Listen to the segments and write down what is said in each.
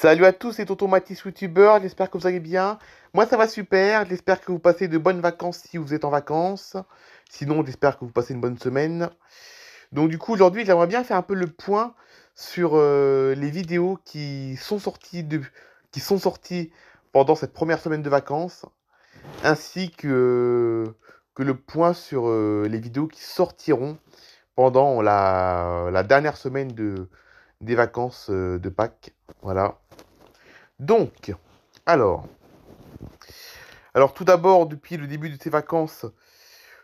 Salut à tous, c'est Tonton Mathis YouTuber, j'espère que vous allez bien. Moi ça va super, j'espère que vous passez de bonnes vacances si vous êtes en vacances. Sinon, j'espère que vous passez une bonne semaine. Donc du coup, aujourd'hui, j'aimerais bien faire un peu le point sur les vidéos qui sont sorties pendant cette première semaine de vacances, ainsi que le point sur les vidéos qui sortiront pendant la dernière semaine des vacances de Pâques. Voilà. Donc, alors, alors tout d'abord, depuis le début de ces vacances,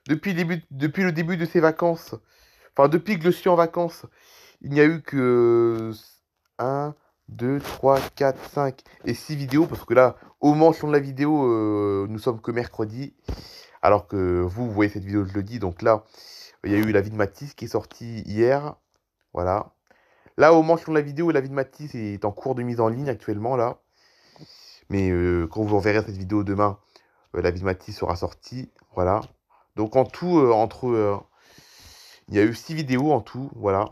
depuis le début de ces vacances, enfin depuis que je suis en vacances, il n'y a eu que un, 2, 3, 4, 5 et 6 vidéos, parce que là, au moment où je tourne la vidéo, nous sommes que mercredi, alors que vous voyez cette vidéo jeudi, donc là, il y a eu La vie de Mathis qui est sortie hier, voilà. Là, au moment où je tourne la vidéo, La vie de Mathis est en cours de mise en ligne actuellement, là. Mais quand vous reverrez cette vidéo demain, la vie de Mathis sera sortie. Voilà. Donc en tout, il y a eu 6 vidéos en tout. Voilà.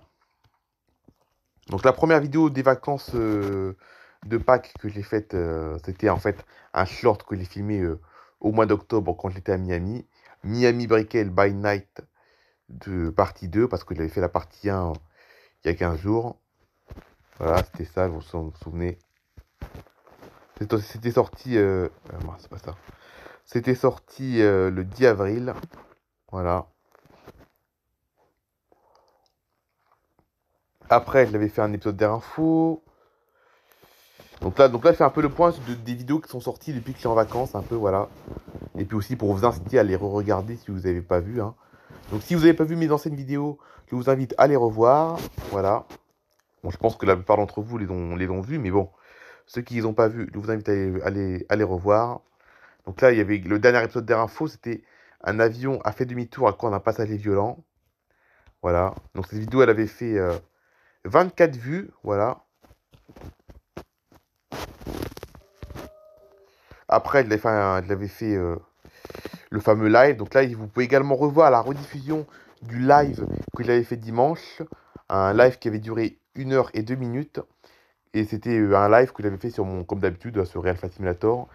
Donc la première vidéo des vacances de Pâques que j'ai faite, c'était en fait un short que j'ai filmé au mois d'octobre quand j'étais à Miami. Miami Brickell by Night de partie 2, parce que j'avais fait la partie 1 il y a 15 jours. Voilà, c'était ça, vous vous souvenez. C'était sorti... mince, c'est pas ça. C'était sorti le 10 avril. Voilà. Après, je l'avais fait un épisode d'Air Info. Donc là, je fais un peu le point des vidéos qui sont sorties depuis que je suis en vacances, un peu, voilà. Et puis aussi pour vous inciter à les re-regarder si vous n'avez pas vu, hein. Donc si vous n'avez pas vu mes anciennes vidéos, je vous invite à les revoir, voilà. Bon, je pense que la plupart d'entre vous les ont vus, mais bon, ceux qui les ont pas vus, je vous invite à les revoir. Donc là, il y avait le dernier épisode d'Air Info, c'était un avion a fait demi-tour à cause d'un passager violent. Voilà. Donc cette vidéo, elle avait fait 24 vues, voilà. Après, je l'avais fait le fameux live. Donc là, vous pouvez également revoir la rediffusion du live que j'avais fait dimanche. Un live qui avait duré 1 h et 2 minutes. Et c'était un live que j'avais fait sur comme d'habitude, sur Real Flight Simulator.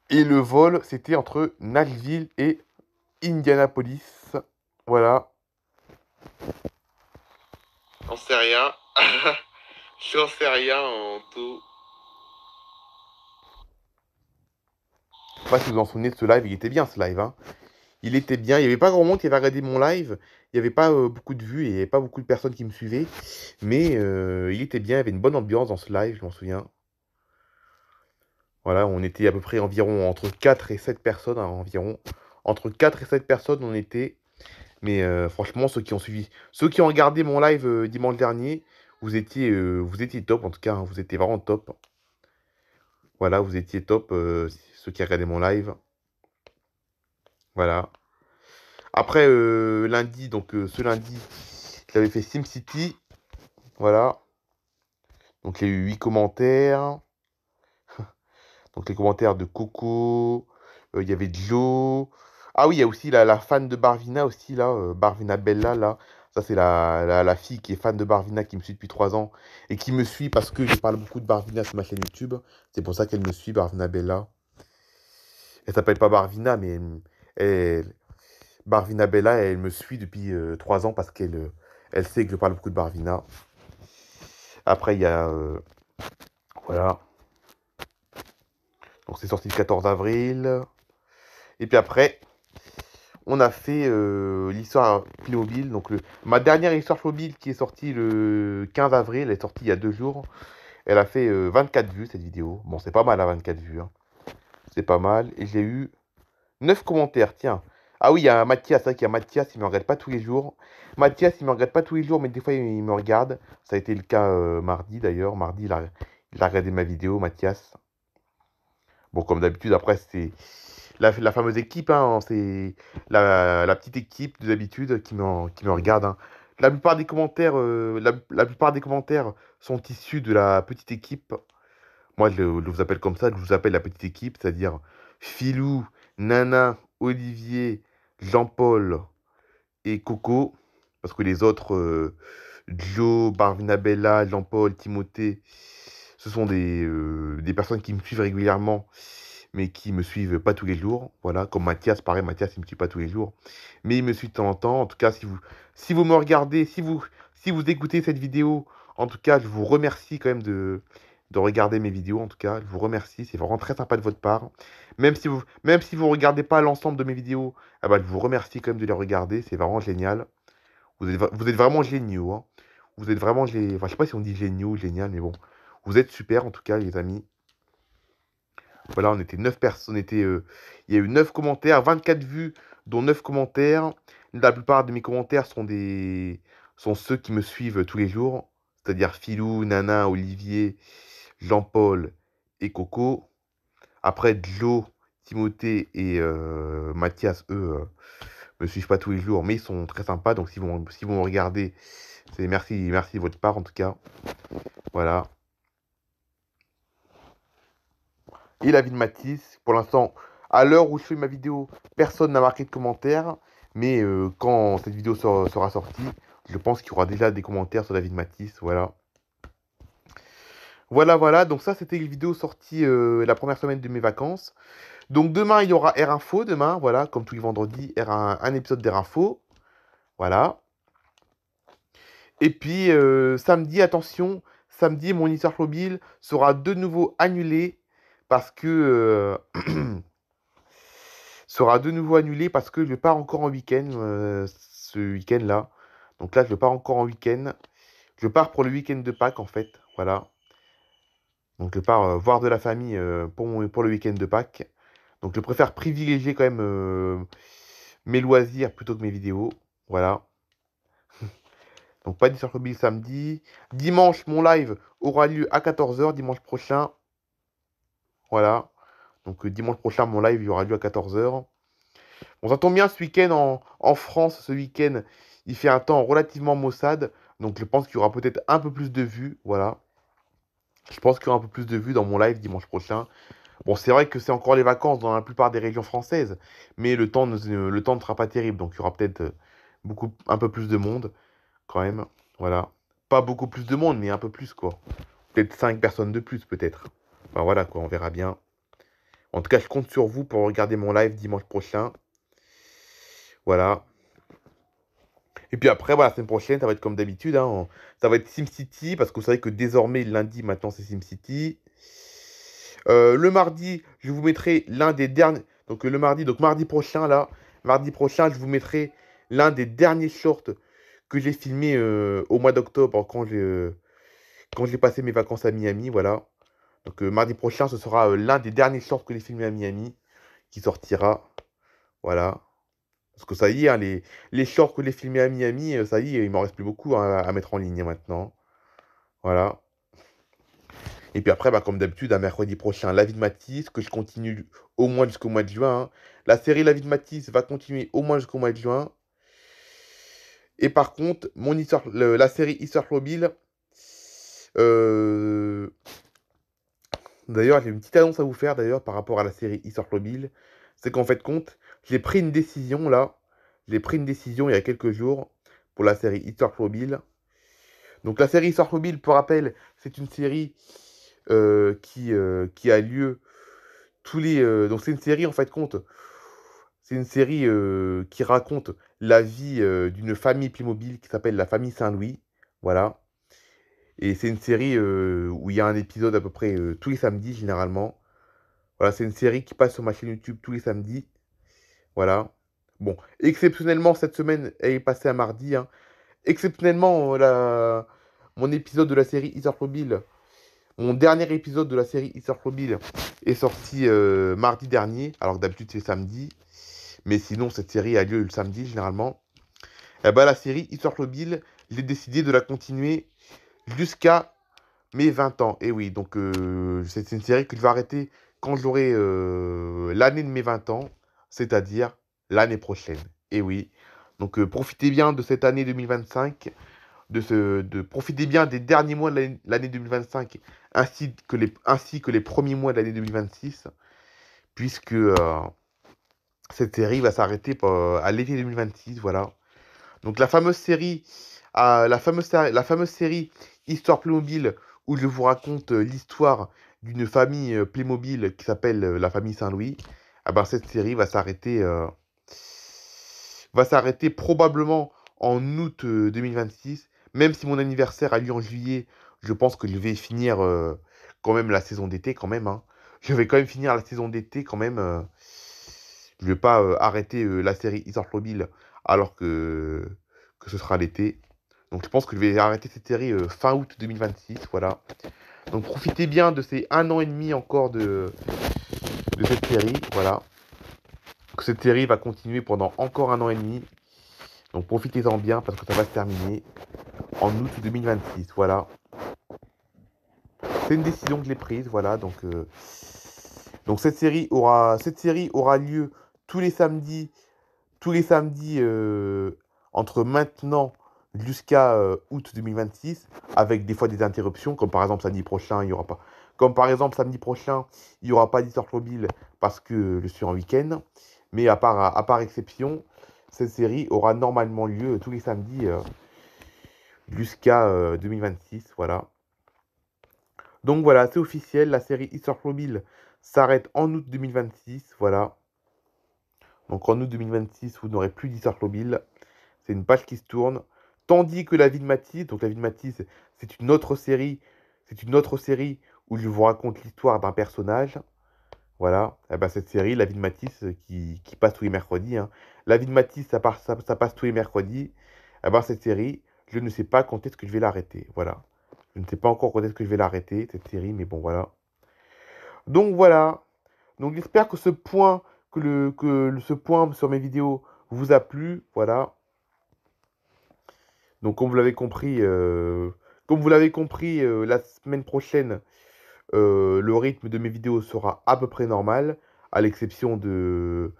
Et le vol, c'était entre Nashville et Indianapolis. Voilà. J'en sais rien. J'en sais rien en tout. Je sais pas si vous en souvenez de ce live, il était bien ce live, hein. Il était bien, il n'y avait pas grand monde qui avait regardé mon live, il n'y avait pas beaucoup de vues et il n'y avait pas beaucoup de personnes qui me suivaient, mais il était bien, il y avait une bonne ambiance dans ce live, je m'en souviens. Voilà, on était à peu près environ entre 4 et 7 personnes, hein, environ. Entre 4 et 7 personnes on était, mais franchement, ceux qui ont regardé mon live dimanche dernier, vous étiez top en tout cas, hein, vous étiez vraiment top. Voilà, vous étiez top, ceux qui regardaient mon live. Voilà. Après, lundi, donc ce lundi, j'avais fait SimCity. Voilà. Donc il y a eu 8 commentaires. Donc les commentaires de Coco. Il y avait Joe. Ah oui, il y a aussi la fan de Barvina aussi, là. Barvina Bella, là. Ça, c'est la fille qui est fan de Barvina, qui me suit depuis 3 ans. Et qui me suit parce que je parle beaucoup de Barvina sur ma chaîne YouTube. C'est pour ça qu'elle me suit, Barvina Bella. Elle s'appelle pas Barvina, mais elle, Barvina Bella, elle me suit depuis 3 ans parce elle sait que je parle beaucoup de Barvina. Après, il y a... voilà. Donc c'est sorti le 14 avril. Et puis après, on a fait l'histoire Playmobil. Donc ma dernière histoire Playmobil qui est sortie le 15 avril, elle est sortie il y a 2 jours. Elle a fait 24 vues cette vidéo. Bon, c'est pas mal à 24 vues, hein. C'est pas mal. Et j'ai eu 9 commentaires, tiens. Ah oui, il y a Mathias, c'est vrai qu'il y a Mathias, il me regarde pas tous les jours. Mathias, il me regarde pas tous les jours, mais des fois, il me regarde. Ça a été le cas mardi, d'ailleurs. Mardi, il a regardé ma vidéo, Mathias. Bon, comme d'habitude, après, c'est la fameuse équipe, hein. C'est la petite équipe, d'habitude, qui me regarde, hein. La plupart des commentaires sont issus de la petite équipe. Moi, je vous appelle comme ça, je vous appelle la petite équipe, c'est-à-dire Philou, Nana, Olivier, Jean-Paul et Coco. Parce que les autres, Joe, Barvinabella, Jean-Paul, Timothée, Ce sont des personnes qui me suivent régulièrement, mais qui me suivent pas tous les jours. Voilà, comme Mathias, pareil, Mathias, il me suit pas tous les jours. Mais il me suit de temps en temps. En tout cas, si vous me regardez, si vous écoutez cette vidéo, en tout cas, je vous remercie quand même de regarder mes vidéos. En tout cas, je vous remercie. C'est vraiment très sympa de votre part. Même si vous regardez pas l'ensemble de mes vidéos, ah bah, je vous remercie quand même de les regarder. C'est vraiment génial. Vous êtes vraiment géniaux, hein. Vous êtes vraiment enfin, je sais pas si on dit géniaux ou génial, mais bon. Vous êtes super en tout cas, les amis. Voilà, on était 9 personnes. Il y a eu 9 commentaires, 24 vues, dont 9 commentaires. La plupart de mes commentaires sont ceux qui me suivent tous les jours. C'est-à-dire Philou, Nana, Olivier, Jean-Paul et Coco. Après, Joe, Timothée et Mathias, eux, me suivent pas tous les jours, mais ils sont très sympas. Donc, si vous me regardez, c'est merci de votre part en tout cas. Voilà. Et la vie de Mathis, pour l'instant, à l'heure où je fais ma vidéo, personne n'a marqué de commentaire. Mais quand cette vidéo sera sortie, je pense qu'il y aura déjà des commentaires sur la vie de Mathis. Voilà. Voilà. Donc ça, c'était les vidéos sorties la première semaine de mes vacances. Donc demain, il y aura R Info. Demain, voilà, comme tous les vendredis, un épisode d'R Info. Voilà. Et puis, samedi, attention, samedi, mon histoire mobile sera de nouveau annulé parce que... sera de nouveau annulé parce que je pars encore en week-end ce week-end-là. Donc là, je pars encore en week-end. Je pars pour le week-end de Pâques, en fait. Voilà. Donc je pars voir de la famille pour le week-end de Pâques. Donc je préfère privilégier quand même mes loisirs plutôt que mes vidéos. Voilà. Donc pas d'histoire mobile samedi. Dimanche, mon live aura lieu à 14 h dimanche prochain. Voilà. Donc dimanche prochain, mon live il aura lieu à 14 h. Bon, ça tombe bien ce week-end en France. Ce week-end, il fait un temps relativement maussade. Donc je pense qu'il y aura peut-être un peu plus de vues. Voilà. Je pense qu'il y aura un peu plus de vues dans mon live dimanche prochain. Bon, c'est vrai que c'est encore les vacances dans la plupart des régions françaises. Mais le temps ne sera pas terrible. Donc il y aura peut-être un peu plus de monde quand même. Voilà. Pas beaucoup plus de monde, mais un peu plus quoi. Peut-être 5 personnes de plus peut-être. Enfin voilà quoi, on verra bien. En tout cas, je compte sur vous pour regarder mon live dimanche prochain. Voilà. Et puis après, voilà, la semaine prochaine, ça va être comme d'habitude, hein, ça va être SimCity, parce que vous savez que désormais, lundi, maintenant, c'est SimCity. Le mardi, je vous mettrai l'un des derniers... Donc le mardi, donc mardi prochain, là, mardi prochain, je vous mettrai l'un des derniers shorts que j'ai filmé au mois d'octobre, quand j'ai passé mes vacances à Miami, voilà. Donc mardi prochain, ce sera l'un des derniers shorts que j'ai filmé à Miami, qui sortira, voilà. Parce que ça y est, hein, les shorts que j'ai filmés à Miami, ça y est, il m'en reste plus beaucoup hein, à mettre en ligne maintenant. Voilà. Et puis après, bah, comme d'habitude, un mercredi prochain, La vie de Matisse, que je continue au moins jusqu'au mois de juin, hein. La série La vie de Matisse va continuer au moins jusqu'au mois de juin. Et par contre, la série Histoire mobile, euh, d'ailleurs, j'ai une petite annonce à vous faire d'ailleurs par rapport à la série Histoire mobile. C'est qu'en fait, compte, j'ai pris une décision là. J'ai pris une décision il y a quelques jours pour la série Histoire mobile. Donc la série Histoire mobile, pour rappel, c'est une série qui a lieu tous les... donc c'est une série en fait compte. C'est une série qui raconte la vie d'une famille Playmobil qui s'appelle la famille Saint-Louis. Voilà. Et c'est une série où il y a un épisode à peu près tous les samedis généralement. Voilà, c'est une série qui passe sur ma chaîne YouTube tous les samedis. Voilà. Bon, exceptionnellement, cette semaine, elle est passée à mardi, hein. Exceptionnellement, mon épisode de la série Histoire mobile, mon dernier épisode de la série Histoire mobile est sorti mardi dernier, alors que d'habitude c'est samedi. Mais sinon, cette série a lieu le samedi généralement. Et bah, la série Histoire mobile, j'ai décidé de la continuer jusqu'à mes 20 ans. Et oui, donc c'est une série que je vais arrêter quand j'aurai l'année de mes 20 ans, c'est-à-dire l'année prochaine. Et oui, donc profitez bien de cette année 2025, profitez bien des derniers mois de l'année 2025, ainsi que les premiers mois de l'année 2026, puisque cette série va s'arrêter à l'été 2026, voilà. Donc la fameuse série Histoire Playmobil où je vous raconte l'histoire d'une famille Playmobil qui s'appelle la famille Saint-Louis. Ah ben, cette série va s'arrêter probablement en août 2026. Même si mon anniversaire a lieu en juillet, je pense que je vais finir quand même la saison d'été quand même, hein. Je vais quand même finir la saison d'été quand même. Je vais pas arrêter la série Histoire Mobile alors que ce sera l'été. Donc je pense que je vais arrêter cette série fin août 2026, voilà. Donc profitez bien de ces 1 an et demi encore de cette série, voilà. Cette série va continuer pendant encore 1 an et demi. Donc profitez-en bien parce que ça va se terminer en août 2026, voilà. C'est une décision que j'ai prise, voilà. Donc cette série aura lieu tous les samedis, tous les samedis entre maintenant jusqu'à août 2026, avec des fois des interruptions, comme par exemple samedi prochain, il y aura pas. Comme par exemple samedi prochain, il n'y aura pas d'histoire mobile parce que je suis en week-end. Mais à part exception, cette série aura normalement lieu tous les samedis jusqu'à 2026, voilà. Donc voilà, c'est officiel, la série Histoire Mobile s'arrête en août 2026, voilà. Donc en août 2026, vous n'aurez plus d'Histoire Mobile. C'est une page qui se tourne. Tandis que La vie de Mathis, donc La vie de Mathis, c'est une autre série où je vous raconte l'histoire d'un personnage. Voilà, eh ben, cette série, La vie de Mathis, qui passe tous les mercredis, hein. La vie de Mathis, ça passe tous les mercredis. Eh ben, cette série, je ne sais pas quand est-ce que je vais l'arrêter. Voilà. Je ne sais pas encore quand est-ce que je vais l'arrêter, cette série, mais bon, voilà. Donc voilà. Donc j'espère que ce point sur mes vidéos vous a plu. Voilà. Donc comme vous l'avez compris, la semaine prochaine, le rythme de mes vidéos sera à peu près normal, à l'exception de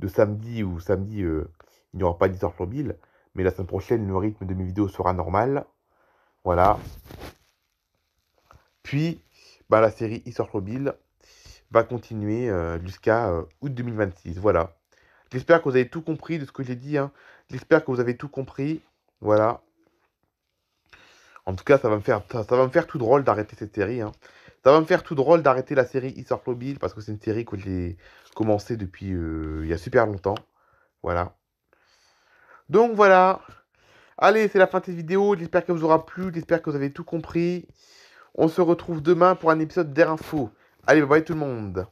samedi, où samedi, il n'y aura pas d'histoire mobile. Mais la semaine prochaine, le rythme de mes vidéos sera normal. Voilà. Puis, bah, la série Histoire mobile va continuer jusqu'à août 2026. Voilà. J'espère que vous avez tout compris de ce que j'ai dit, hein. J'espère que vous avez tout compris. Voilà. En tout cas, ça va me faire tout drôle d'arrêter cette série, hein. Ça va me faire tout drôle d'arrêter la série Histoire mobile parce que c'est une série que j'ai commencé depuis il y a super longtemps. Voilà. Donc voilà. Allez, c'est la fin de cette vidéo. J'espère qu'elle vous aura plu. J'espère que vous avez tout compris. On se retrouve demain pour un épisode d'Air Info. Allez, bye bye tout le monde.